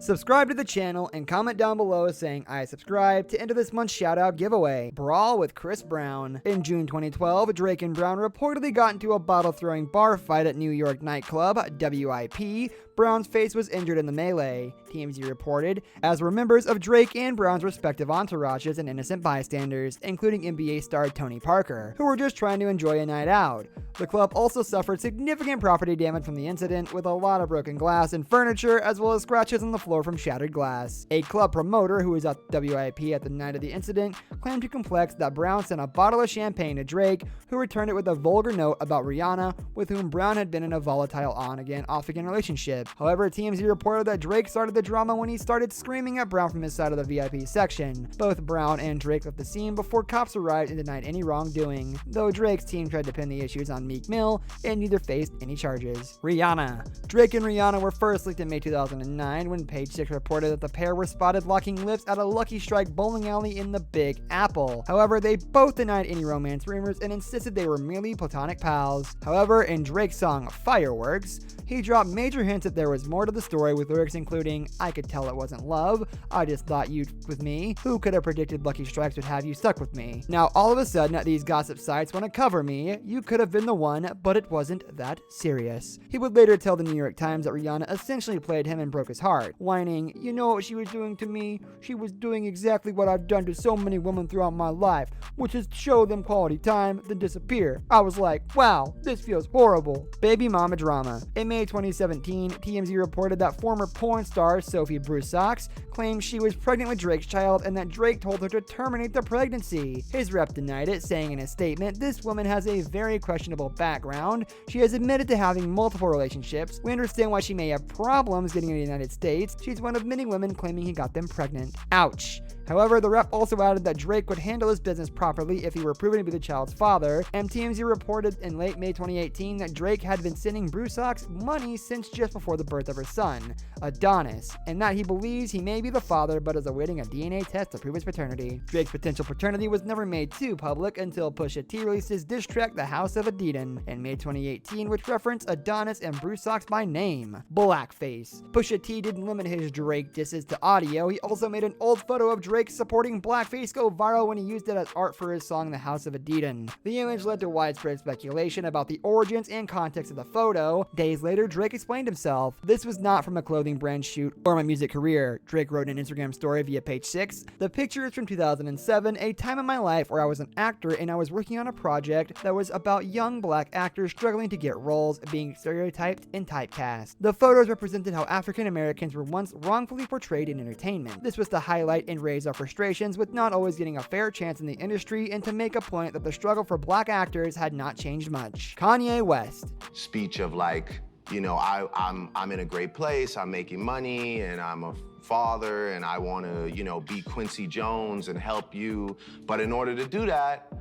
Subscribe to the channel and comment down below saying I subscribe to enter this month's shoutout giveaway, Brawl with Chris Brown. In June 2012, Drake and Brown reportedly got into a bottle-throwing bar fight at New York nightclub WIP. Brown's face was injured in the melee, TMZ reported, as were members of Drake and Brown's respective entourages and innocent bystanders, including NBA star Tony Parker, who were just trying to enjoy a night out. The club also suffered significant property damage from the incident, with a lot of broken glass and furniture, as well as scratches on the floor from shattered glass. A club promoter who was at WIP at the night of the incident claimed to Complex that Brown sent a bottle of champagne to Drake, who returned it with a vulgar note about Rihanna, with whom Brown had been in a volatile on-again, off-again relationship. However, TMZ reported that Drake started the drama when he started screaming at Brown from his side of the VIP section. Both Brown and Drake left the scene before cops arrived and denied any wrongdoing, though Drake's team tried to pin the issues on Meek Mill and neither faced any charges. Rihanna. Drake and Rihanna were first leaked in May 2009 when Page Six reported that the pair were spotted locking lips at a Lucky Strike bowling alley in the Big Apple. However, they both denied any romance rumors and insisted they were merely platonic pals. However, in Drake's song Fireworks, he dropped major hints that there was more to the story, with lyrics including, "I could tell it wasn't love, I just thought you'd with me, who could have predicted Lucky Strikes would have you stuck with me. Now all of a sudden these gossip sites want to cover me, you could have been the one, but it wasn't that serious." He would later tell the New York Times that Rihanna essentially played him and broke his heart, whining, "You know what she was doing to me? She was doing exactly what I've done to so many women throughout my life, which is show them quality time, then disappear. I was like, wow, this feels horrible." Baby mama drama. In May 2017, TMZ reported that former porn star Sophie Broussac claimed she was pregnant with Drake's child and that Drake told her to terminate the pregnancy. His rep denied it, saying in a statement, "This woman has a very questionable background. She has admitted to having multiple relationships. We understand why she may have problems getting to the United States. She's one of many women claiming he got them pregnant." Ouch. However, the rep also added that Drake would handle his business properly if he were proven to be the child's father, and TMZ reported in late May 2018 that Drake had been sending Broussac money since just before the birth of her son, Adonis, and that he believes he may be the father but is awaiting a DNA test to prove his paternity. Drake's potential paternity was never made too public until Pusha T released his diss track The House of Adidon in May 2018, which referenced Adonis and Broussac by name. Blackface. Pusha T didn't limit his Drake disses to audio, he also made an old photo of Drake supporting blackface go viral when he used it as art for his song The House of Adidon. The image led to widespread speculation about the origins and context of the photo. Days later, Drake explained himself. "This was not from a clothing brand shoot or my music career," Drake wrote in an Instagram story via Page Six. "The picture is from 2007, a time in my life where I was an actor and I was working on a project that was about young black actors struggling to get roles, being stereotyped and typecast. The photos represented how African Americans were once wrongfully portrayed in entertainment. This was to highlight and raise our frustrations with not always getting a fair chance in the industry and to make a point that the struggle for black actors had not changed much." Kanye West. Speech of like, you know, I'm in a great place, I'm making money, and I'm a father, and I want to, you know, be Quincy Jones and help you. But in order to do that,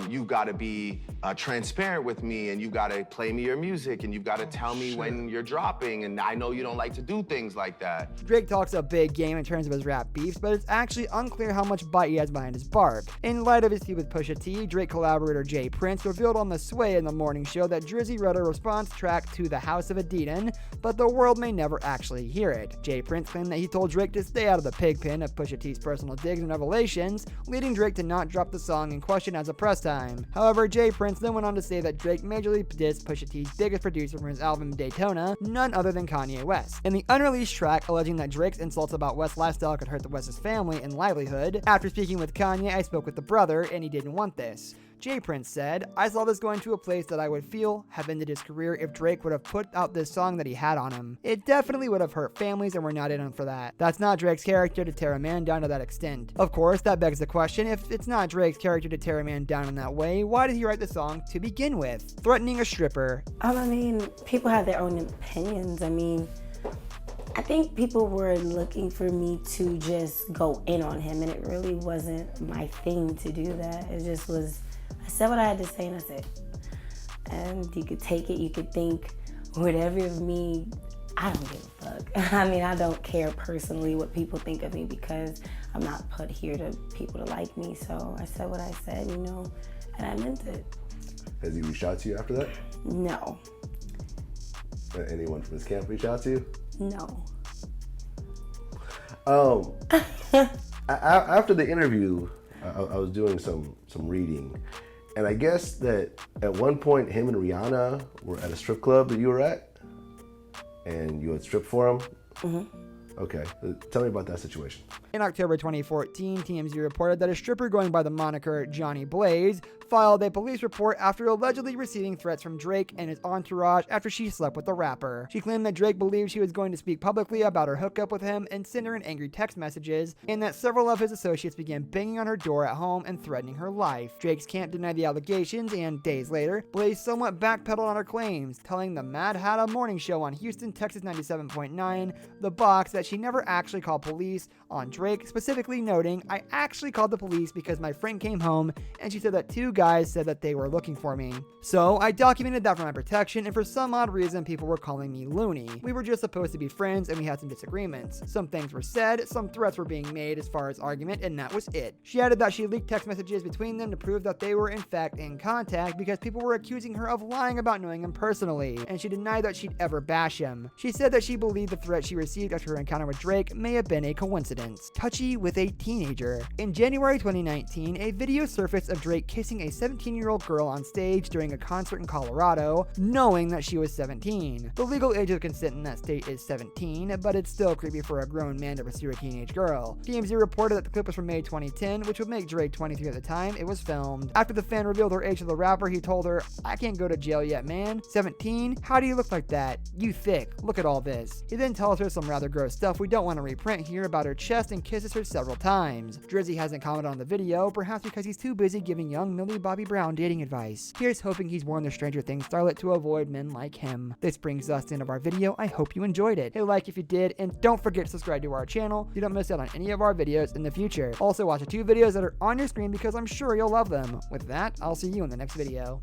you've got to be transparent with me, and you've got to play me your music, and you've got to tell me when you're dropping, and I know you don't like to do things like that. Drake talks a big game in terms of his rap beefs, but it's actually unclear how much bite he has behind his bark. In light of his feud with Pusha T, Drake collaborator Jay Prince revealed on The Sway in the morning show that Drizzy wrote a response track to The House of Adidon, but the world may never actually hear it. Jay Prince claimed that he told Drake to stay out of the pig pen of Pusha T's personal digs and revelations, leading Drake to not drop the song in question as a press time. However, Jay Prince then went on to say that Drake majorly dissed Pusha T's biggest producer from his album Daytona, none other than Kanye West. In the unreleased track alleging that Drake's insults about West's lifestyle could hurt the West's family and livelihood, "After speaking with Kanye, I spoke with the brother, and he didn't want this." Jay Prince said, "I saw this going to a place that I would feel have ended his career if Drake would have put out this song that he had on him. It definitely would have hurt families, and we're not in on for that. That's not Drake's character to tear a man down to that extent." Of course, that begs the question, if it's not Drake's character to tear a man down in that way, why did he write the song to begin with? Threatening a stripper. I mean, people have their own opinions. I mean, I think people were looking for me to just go in on him, and it really wasn't my thing to do that. It just was, I said what I had to say, and I said. And you could take it, you could think whatever of me, I don't give a fuck. I mean, I don't care personally what people think of me because I'm not put here to people to like me. So I said what I said, you know, and I meant it. Has he reached out to you after that? No. Anyone from his camp reach out to you? No. After the interview, I was doing some reading, and I guess that at one point him and Rihanna were at a strip club that you were at, and you had stripped for him. Mm-hmm. Okay, tell me about that situation. In October 2014, TMZ reported that a stripper going by the moniker Johnny Blaze filed a police report after allegedly receiving threats from Drake and his entourage after she slept with the rapper. She claimed that Drake believed she was going to speak publicly about her hookup with him and send her an angry text messages, and that several of his associates began banging on her door at home and threatening her life. Drake's camp denied the allegations, and days later, Blaze somewhat backpedaled on her claims, telling the Mad Hatta morning show on Houston, Texas 97.9, The Box, that she never actually called police on Drake, specifically noting, "I actually called the police because my friend came home and she said that two guys said that they were looking for me. So I documented that for my protection, and for some odd reason people were calling me loony. We were just supposed to be friends and we had some disagreements. Some things were said, some threats were being made as far as argument, and that was it." She added that she leaked text messages between them to prove that they were in fact in contact because people were accusing her of lying about knowing him personally, and she denied that she'd ever bash him. She said that she believed the threat she received after her encounter with Drake may have been a coincidence. Touchy with a teenager. In January 2019, a video surfaced of Drake kissing a 17-year-old girl on stage during a concert in Colorado, knowing that she was 17. The legal age of consent in that state is 17, but it's still creepy for a grown man to pursue a teenage girl. TMZ reported that the clip was from May 2010, which would make Drake 23 at the time it was filmed. After the fan revealed her age to the rapper, he told her, "I can't go to jail yet, man. 17? How do you look like that? You thick. Look at all this." He then tells her some rather gross stuff we don't want to reprint here about her chest and kisses her several times. Drizzy hasn't commented on the video, perhaps because he's too busy giving young Millie Bobby Brown dating advice. Here's hoping he's worn the Stranger Things starlet to avoid men like him. This brings us to the end of our video. I hope you enjoyed it. Hit a like if you did, and don't forget to subscribe to our channel so you don't miss out on any of our videos in the future. Also watch the two videos that are on your screen because I'm sure you'll love them. With that, I'll see you in the next video.